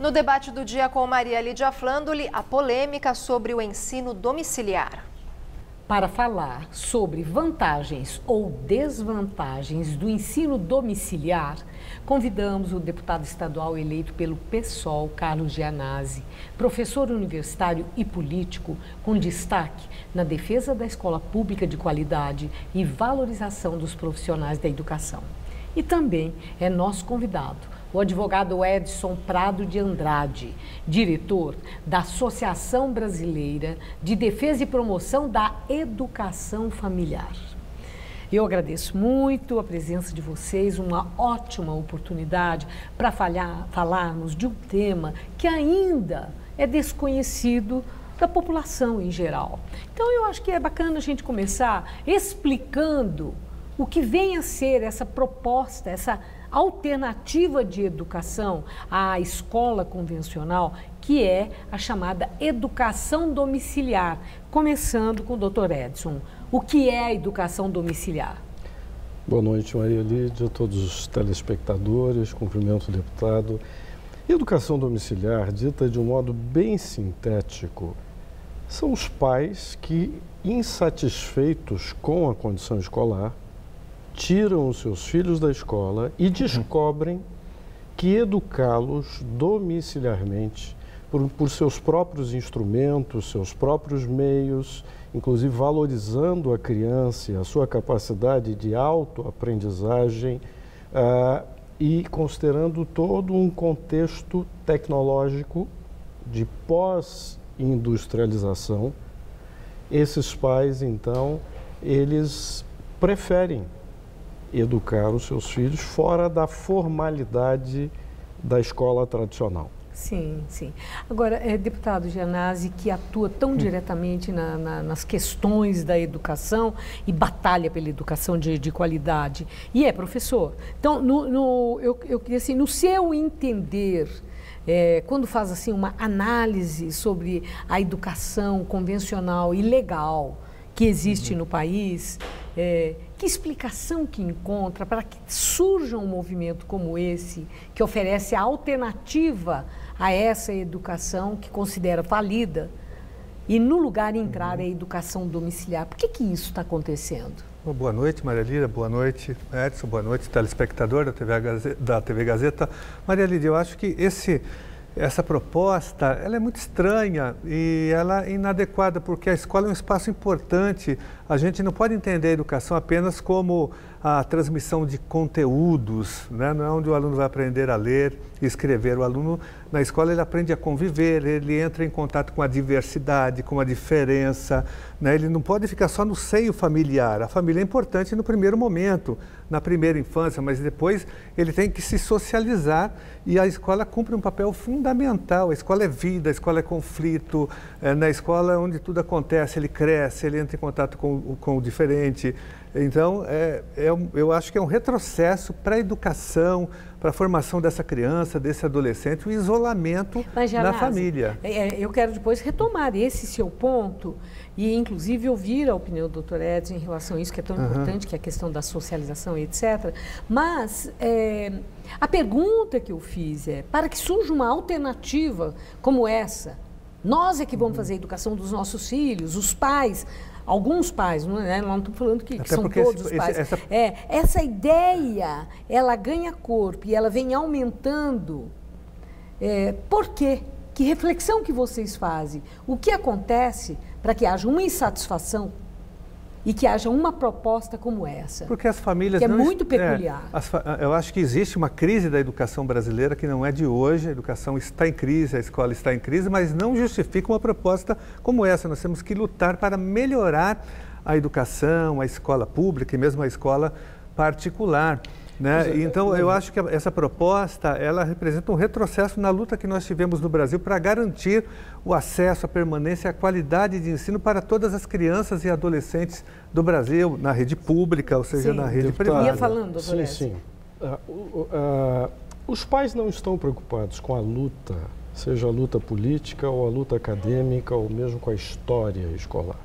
No debate do dia com Maria Lídia Flandoli, a polêmica sobre o ensino domiciliar. Para falar sobre vantagens ou desvantagens do ensino domiciliar, convidamos o deputado estadual eleito pelo PSOL, Carlos Gianazzi, professor universitário e político com destaque na defesa da escola pública de qualidade e valorização dos profissionais da educação. E também é nosso convidado, o advogado Edson Prado de Andrade, diretor da Associação Brasileira de Defesa e Promoção da Educação Familiar. Eu agradeço muito a presença de vocês, uma ótima oportunidade para falarmos de um tema que ainda é desconhecido da população em geral. Então, eu acho que é bacana a gente começar explicando o que vem a ser essa proposta, essa alternativa de educação à escola convencional, que é a chamada educação domiciliar. Começando com o Dr. Edson, o que é a educação domiciliar? Boa noite, Maria Lídia, todos os telespectadores, cumprimento o deputado. Educação domiciliar, dita de um modo bem sintético, são os pais que, insatisfeitos com a condição escolar, tiram os seus filhos da escola e descobrem que educá-los domiciliarmente, por seus próprios instrumentos, seus próprios meios, inclusive valorizando a criança e a sua capacidade de autoaprendizagem e considerando todo um contexto tecnológico de pós-industrialização, esses pais, então, eles preferem educar os seus filhos fora da formalidade da escola tradicional. Sim, sim. Agora, deputado Gianazzi, que atua tão diretamente nas questões da educação e batalha pela educação de qualidade, e é professor. Então, eu queria assim, no seu entender, quando faz assim uma análise sobre a educação convencional e legal que existe no país, que explicação que encontra para que surja um movimento como esse, que oferece a alternativa a essa educação que considera falida e no lugar entrar a educação domiciliar? Por que isso está acontecendo? Boa noite, Maria Lídia, boa noite, Edson, boa noite, telespectador da TV Gazeta. Maria Lídia, eu acho que essa proposta, ela é muito estranha e ela é inadequada, porque a escola é um espaço importante. A gente não pode entender a educação apenas como a transmissão de conteúdos, né? Não é onde o aluno vai aprender a ler e escrever. O aluno, na escola, ele aprende a conviver, ele entra em contato com a diversidade, com a diferença, né? Ele não pode ficar só no seio familiar. A família é importante no primeiro momento, na primeira infância, mas depois ele tem que se socializar e a escola cumpre um papel fundamental. A escola é vida, a escola é conflito, na escola é onde tudo acontece, ele cresce, ele entra em contato com o diferente. Então, eu acho que é um retrocesso para a educação, para a formação dessa criança, desse adolescente, o isolamento na família. Eu quero depois retomar esse seu ponto e, inclusive, ouvir a opinião do Dr. Edson em relação a isso, que é tão importante, que é a questão da socialização e etc. Mas a pergunta que eu fiz é, para que surja uma alternativa como essa, nós é que vamos fazer a educação dos nossos filhos, os pais. Alguns pais, não estou falando que são todos os pais. Essa ideia, ela ganha corpo e ela vem aumentando. Por quê? Que reflexão que vocês fazem? O que acontece para que haja uma insatisfação e que haja uma proposta como essa? Porque as famílias que é muito peculiar. Eu acho que existe uma crise da educação brasileira que não é de hoje. A educação está em crise, a escola está em crise, mas não justifica uma proposta como essa. Nós temos que lutar para melhorar a educação, a escola pública e mesmo a escola particular, né? Então, eu acho que essa proposta, ela representa um retrocesso na luta que nós tivemos no Brasil para garantir o acesso, a permanência, a qualidade de ensino para todas as crianças e adolescentes do Brasil, na rede pública, ou seja, na rede privada. Ia falando, doutor Edson. Sim. Os pais não estão preocupados com a luta, seja a luta política ou a luta acadêmica ou mesmo com a história escolar.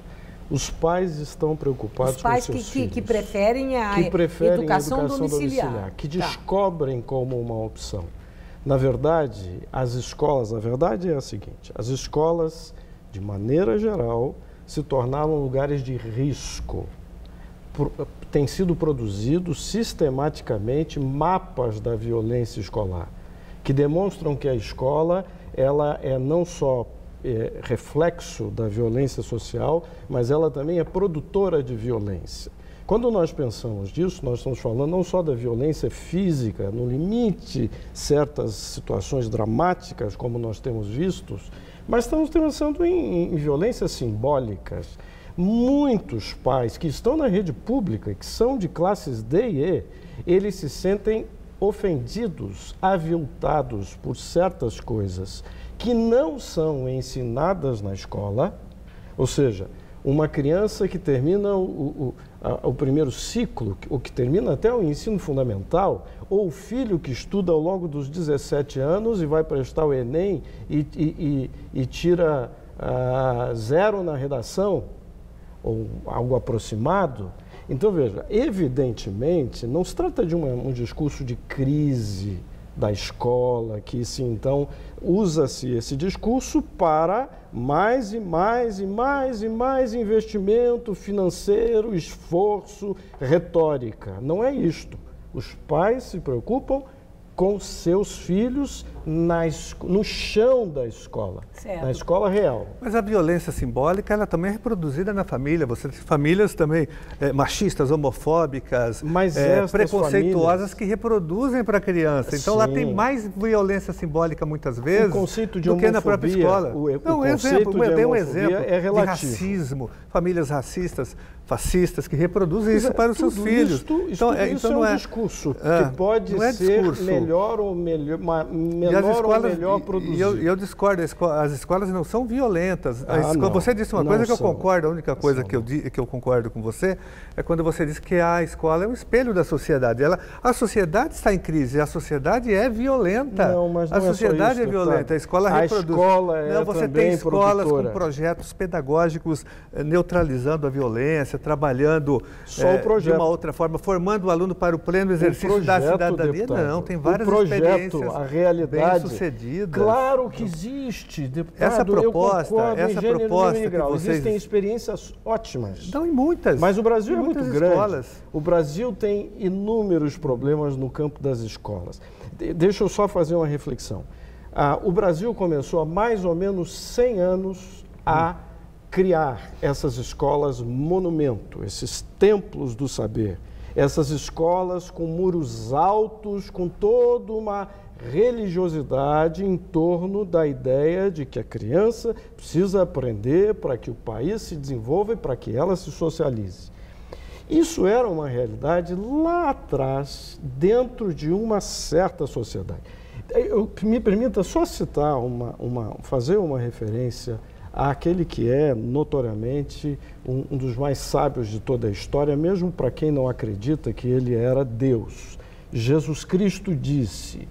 Os pais estão preocupados com seus filhos. Que preferem a educação domiciliar. Que descobrem como uma opção. Na verdade, a verdade é a seguinte, as escolas, de maneira geral, se tornaram lugares de risco. Tem sido produzidos sistematicamente mapas da violência escolar, que demonstram que a escola ela é não só reflexo da violência social, mas ela também é produtora de violência. Quando nós pensamos disso, nós estamos falando não só da violência física, no limite, certas situações dramáticas, como nós temos visto, mas estamos pensando em violências simbólicas. Muitos pais que estão na rede pública, que são de classes D e E, eles se sentem ofendidos, aviltados por certas coisas que não são ensinadas na escola, ou seja, uma criança que termina o primeiro ciclo, ou que termina até o ensino fundamental, ou o filho que estuda ao longo dos 17 anos e vai prestar o Enem e tira 0 na redação, ou algo aproximado. Então, veja, evidentemente, não se trata de um discurso de crise da escola, que sim, então usa-se esse discurso para mais e mais e mais e mais investimento financeiro, esforço, retórica. Não é isto. Os pais se preocupam com seus filhos no chão da escola, certo, na escola real. Mas a violência simbólica, ela também é reproduzida na família. Você tem famílias também machistas, homofóbicas, preconceituosas, que reproduzem para a criança. Então, lá tem mais violência simbólica, muitas vezes, do que na própria escola. Eu dei um exemplo de racismo, famílias racistas, fascistas, que reproduzem isso para os seus filhos. Então não é um discurso que pode ser melhor ou melhor produzido. E eu discordo, as escolas não são violentas. Você disse uma coisa que eu concordo, a única coisa que eu concordo com você é quando você diz que a escola é um espelho da sociedade. A sociedade está em crise, a sociedade é violenta. Não, mas não a sociedade é violenta, a escola reproduz. Você tem escolas com projetos pedagógicos neutralizando a violência, trabalhando de uma outra forma, formando o aluno para o pleno exercício da cidadania. Deputado, não, tem várias experiências a realidade bem-sucedidas. Claro que existe, deputado. Essa proposta que vocês... Existem experiências ótimas. Não, em muitas. Mas o Brasil é muito grande. Escolas. O Brasil tem inúmeros problemas no campo das escolas. Deixa eu só fazer uma reflexão. O Brasil começou há mais ou menos 100 anos a criar essas escolas monumento, esses templos do saber, essas escolas com muros altos, com toda uma religiosidade em torno da ideia de que a criança precisa aprender para que o país se desenvolva e para que ela se socialize. Isso era uma realidade lá atrás, dentro de uma certa sociedade. Me permita só citar, fazer uma referência àquele que é notoriamente um dos mais sábios de toda a história, mesmo para quem não acredita que ele era Deus. Jesus Cristo disse: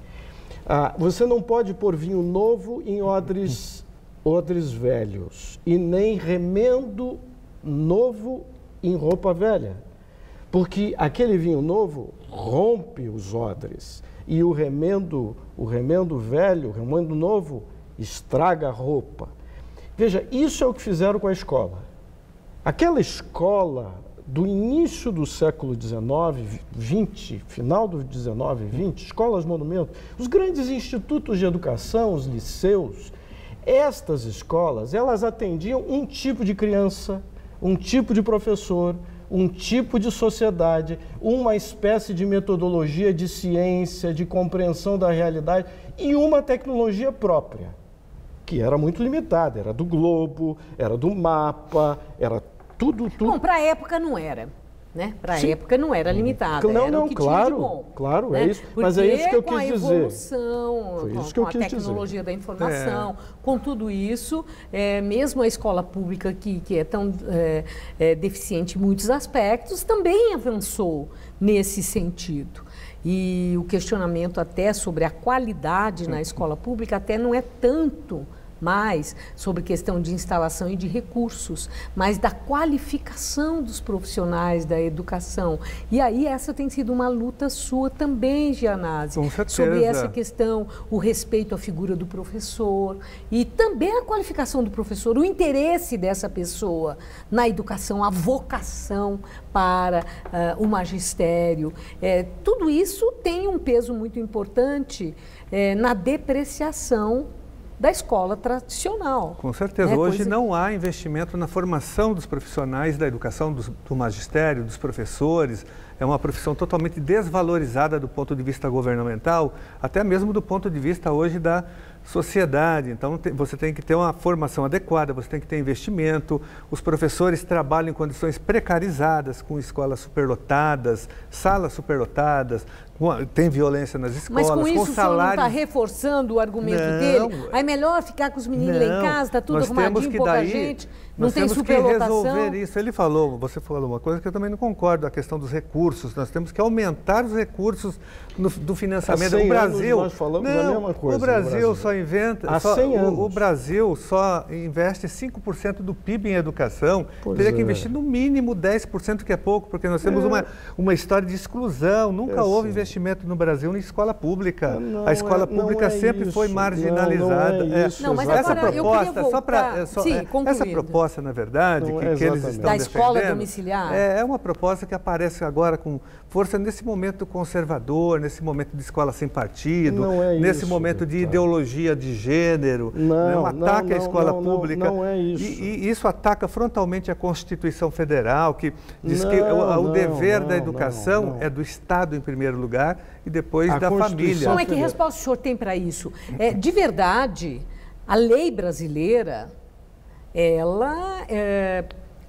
você não pode pôr vinho novo em odres velhos, e nem remendo novo em roupa velha, porque aquele vinho novo rompe os odres, e o remendo velho, o remendo novo, estraga a roupa. Veja, isso é o que fizeram com a escola. Aquela escola do início do século XIX, XX, final do XIX, XX, escolas monumento, os grandes institutos de educação, os liceus, estas escolas, elas atendiam um tipo de criança, um tipo de professor, um tipo de sociedade, uma espécie de metodologia de ciência, de compreensão da realidade e uma tecnologia própria, que era muito limitada, era do globo, era do mapa, era tudo. Bom, para a época não era, né? Para a época não era limitada, era o que tinha de bom. Claro, né? é isso. Mas é isso que eu quis dizer. Com a evolução, com a tecnologia da informação, com tudo isso, mesmo a escola pública que é tão deficiente em muitos aspectos, também avançou nesse sentido. E o questionamento até sobre a qualidade na escola pública até não é tanto mais sobre questão de instalação e de recursos, mas da qualificação dos profissionais da educação. E aí essa tem sido uma luta sua também, Gianazzi, com certeza, sobre essa questão, o respeito à figura do professor e também a qualificação do professor, o interesse dessa pessoa na educação, a vocação para o magistério. Tudo isso tem um peso muito importante na depreciação da escola tradicional. Com certeza. Hoje não há investimento na formação dos profissionais da educação, do magistério, dos professores. É uma profissão totalmente desvalorizada do ponto de vista governamental, até mesmo do ponto de vista hoje da sociedade. Então, você tem que ter uma formação adequada, você tem que ter investimento. Os professores trabalham em condições precarizadas, com escolas superlotadas, salas superlotadas, tem violência nas escolas, mas com isso com salários... o senhor não está reforçando o argumento dele? Aí é melhor ficar com os meninos lá em casa, está tudo arrumadinho, pouca gente, não tem superlotação. Nós temos que resolver isso. Você falou uma coisa que eu também não concordo, a questão dos recursos. Nós temos que aumentar os recursos do financiamento. O Brasil, nós falamos a mesma coisa. O Brasil só inventa... Há 100 anos. O Brasil só investe 5% do PIB em educação. Teria que investir no mínimo 10%, que é pouco, porque nós temos uma história de exclusão. Nunca houve investimento no Brasil em escola pública. A escola pública sempre foi marginalizada. Não, mas essa proposta, essa proposta, na verdade, que eles estão da escola domiciliar, é uma proposta que aparece agora com força nesse momento conservador, nesse momento de escola sem partido, nesse momento de ideologia de gênero, um ataque à escola pública. Não é isso. E isso ataca frontalmente a Constituição Federal, que diz que o dever da educação é do Estado em primeiro lugar e depois da família. Como é que resposta o senhor tem para isso? De verdade, a lei brasileira, ela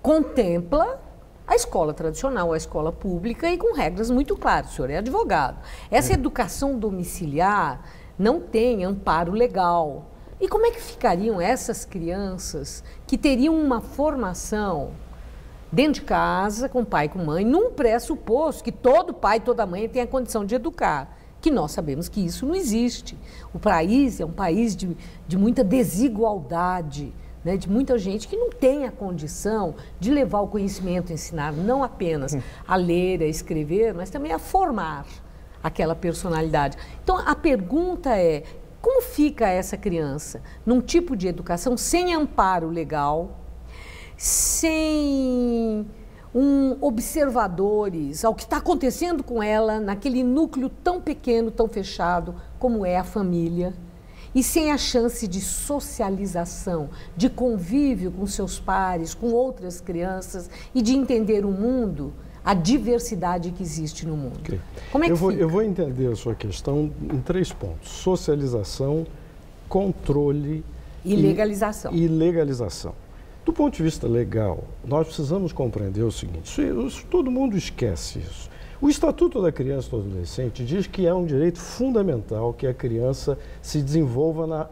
contempla a escola tradicional, a escola pública e com regras muito claras. O senhor é advogado. Essa educação domiciliar não tem amparo legal. E como é que ficariam essas crianças que teriam uma formação dentro de casa, com pai e com mãe, num pressuposto que todo pai e toda mãe tem a condição de educar, que nós sabemos que isso não existe. O país é um país de muita desigualdade, né, de muita gente que não tem a condição de levar o conhecimento, ensinar não apenas a ler, a escrever, mas também a formar aquela personalidade. Então, a pergunta é, como fica essa criança num tipo de educação sem amparo legal, sem observadores ao que está acontecendo com ela naquele núcleo tão pequeno, tão fechado como é a família, e sem a chance de socialização, de convívio com seus pares, com outras crianças e de entender o mundo, a diversidade que existe no mundo. Okay. Como é que fica? Eu vou entender a sua questão em 3 pontos: socialização, controle e legalização. E legalização. Do ponto de vista legal, nós precisamos compreender o seguinte: todo mundo esquece isso. O Estatuto da Criança e do Adolescente diz que é um direito fundamental que a criança se desenvolva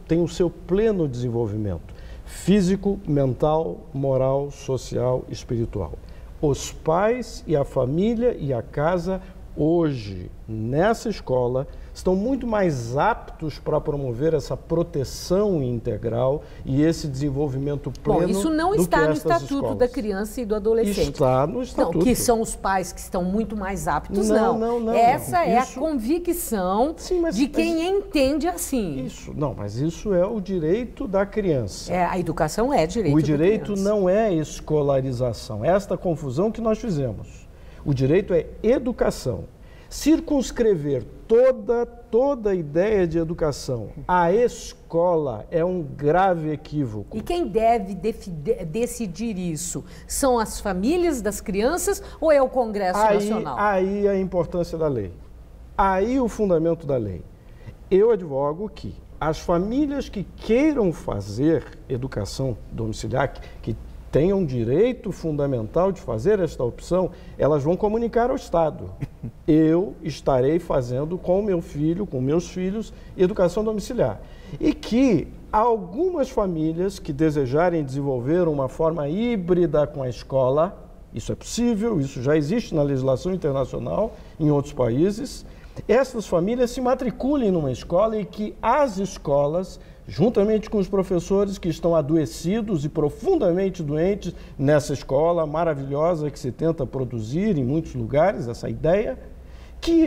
tenha o seu pleno desenvolvimento físico, mental, moral, social, espiritual. Os pais e a família e a casa hoje, nessa escola, estão muito mais aptos para promover essa proteção integral e esse desenvolvimento pleno. Bom, isso não está no Estatuto da Criança e do Adolescente. Está no Estatuto. Não, que são os pais que estão muito mais aptos, não. Essa é a convicção de quem entende assim. Isso, mas isso é o direito da criança. A educação é direito da criança. O direito não é escolarização. Esta confusão que nós fizemos. O direito é educação. Circunscrever toda a ideia de educação à escola é um grave equívoco. E quem deve decidir isso? São as famílias das crianças ou é o Congresso Nacional? Aí a importância da lei. Aí o fundamento da lei. Eu advogo que as famílias que queiram fazer educação domiciliar, que tenham direito fundamental de fazer esta opção, elas vão comunicar ao Estado. Eu estarei fazendo com meu filho, com meus filhos, educação domiciliar. E que algumas famílias que desejarem desenvolver uma forma híbrida com a escola, isso é possível, isso já existe na legislação internacional em outros países, essas famílias se matriculem numa escola e que as escolas, juntamente com os professores que estão adoecidos e profundamente doentes nessa escola maravilhosa que se tenta produzir em muitos lugares, essa ideia, que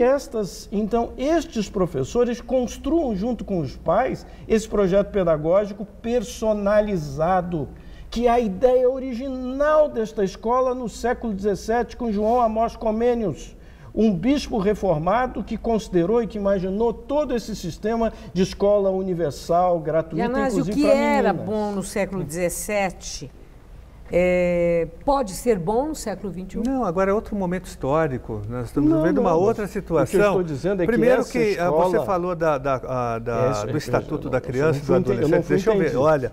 estes professores construam junto com os pais esse projeto pedagógico personalizado, que é a ideia original desta escola no século XVII com João Amós Comênios, um bispo reformado que considerou e que imaginou todo esse sistema de escola universal, gratuita, inclusive para meninas. O que era bom no século XVII pode ser bom no século XXI? Não, agora é outro momento histórico. Nós estamos vivendo uma outra situação. O que eu estou dizendo é primeiro que escola... você falou do Estatuto da Criança e do Adolescente. Deixa eu ver. Olha,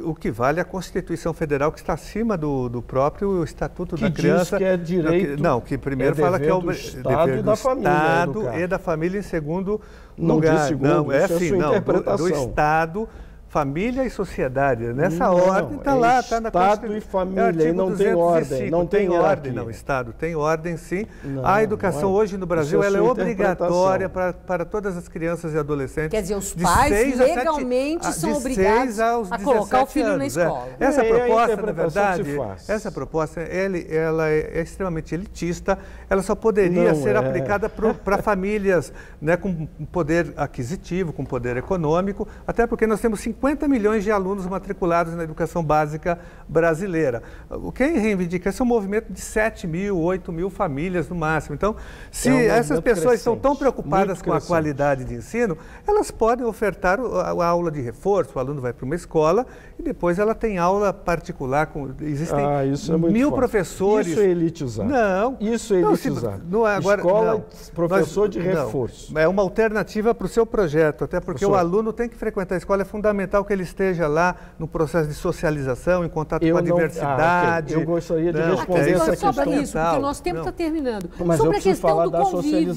o que vale é a Constituição Federal, que está acima do próprio Estatuto da Criança. Que diz que é direito... Não, que primeiro fala que é o dever do Estado e da família em segundo lugar. Não, é assim, do Estado... Família e sociedade. Nessa ordem está lá, está na Constituição. Estado e família, e não tem ordem. Não tem ordem, não. Estado tem ordem, sim. A educação hoje no Brasil ela é obrigatória para todas as crianças e adolescentes. Quer dizer, os pais legalmente são obrigados a colocar o filho na escola. Essa proposta, na verdade, essa proposta, ela é extremamente elitista. Ela só poderia ser aplicada para famílias, né, com poder aquisitivo, com poder econômico, até porque nós temos 50 milhões de alunos matriculados na educação básica brasileira. Quem reivindica esse é um movimento de 7 mil, 8 mil famílias no máximo. Então, se essas pessoas estão tão preocupadas com a qualidade de ensino, elas podem ofertar a aula de reforço. O aluno vai para uma escola e depois ela tem aula particular. Existem mil professores. Isso é elitizado. Não. Isso é elitizado. Escola, professor de reforço. É uma alternativa para o seu projeto, até porque o aluno tem que frequentar a escola, é fundamental que ele esteja lá no processo de socialização, em contato com a diversidade. Eu gostaria de responder essa questão. Sobre isso, porque o nosso tempo está terminando. Mas sobre a questão do convívio,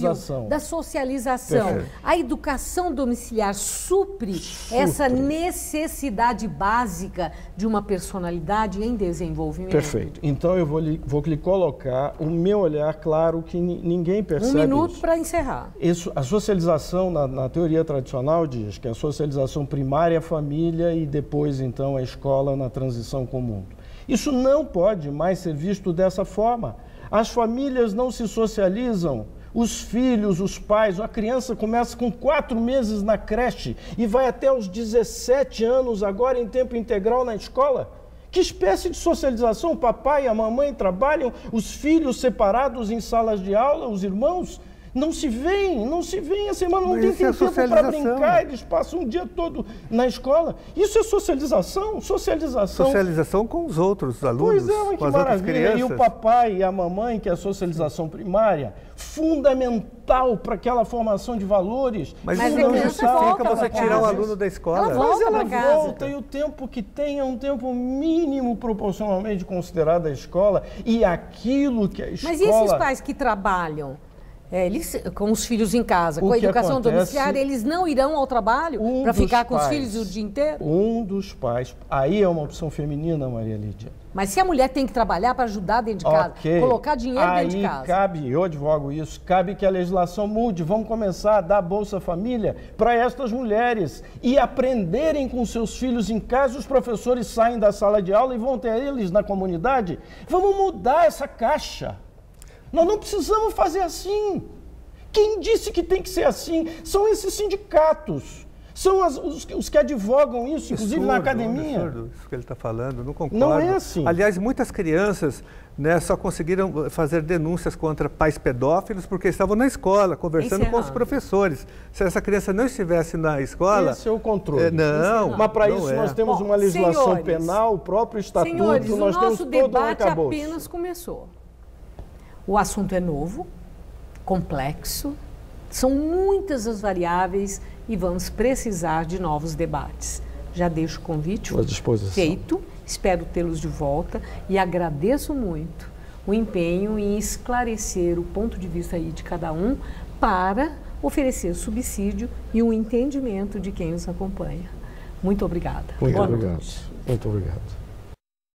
da socialização. Perfeito. A educação domiciliar supre essa necessidade básica de uma personalidade em desenvolvimento? Perfeito. Então eu vou lhe colocar o meu olhar claro que ninguém percebe. 1 minuto para encerrar. A socialização, na teoria tradicional, diz que a socialização primária é a família e depois, então, a escola na transição com o mundo. Isso não pode mais ser visto dessa forma. As famílias não se socializam. Os filhos, os pais, a criança começa com 4 meses na creche e vai até os 17 anos agora em tempo integral na escola. Que espécie de socialização? O papai e a mamãe trabalham, os filhos separados em salas de aula, os irmãos não se veem a semana, não tem tempo para brincar, eles passam o dia todo na escola. Isso é socialização? Socialização com os outros alunos, pois é, com as outras crianças. E o papai e a mamãe, que é a socialização primária, fundamental para aquela formação de valores. Mas não justifica você tirar o aluno da escola. Mas ela volta, e o tempo que tem é um tempo mínimo proporcionalmente considerado a escola, e aquilo que a escola... Mas e esses pais que trabalham? Eles, com os filhos em casa, com a educação domiciliar, eles não irão ao trabalho para ficar com os filhos o dia inteiro? Um dos pais. Aí é uma opção feminina, Maria Lídia. Mas se a mulher tem que trabalhar para ajudar dentro de casa, colocar dinheiro dentro de casa... Aí cabe, eu advogo isso, cabe que a legislação mude. Vamos começar a dar Bolsa Família para estas mulheres e aprenderem com seus filhos em casa. Os professores saem da sala de aula e vão ter eles na comunidade. Vamos mudar essa caixa. Nós não precisamos fazer assim. Quem disse que tem que ser assim? São esses sindicatos. São os que advogam isso, inclusive na academia. Absurdo isso que ele está falando, não concordo. Não é assim. Aliás, muitas crianças, né, só conseguiram fazer denúncias contra pais pedófilos porque estavam na escola, conversando com os professores. Se essa criança não estivesse na escola... Esse é o controle. Não, mas para isso nós temos uma legislação penal, o próprio estatuto, nós temos todo um arcabouço. O nosso debate apenas começou. O assunto é novo, complexo, são muitas as variáveis e vamos precisar de novos debates. Já deixo o convite feito, espero tê-los de volta e agradeço muito o empenho em esclarecer o ponto de vista aí de cada um para oferecer subsídio e um entendimento de quem os acompanha. Muito obrigada. Muito obrigado. Muito obrigado.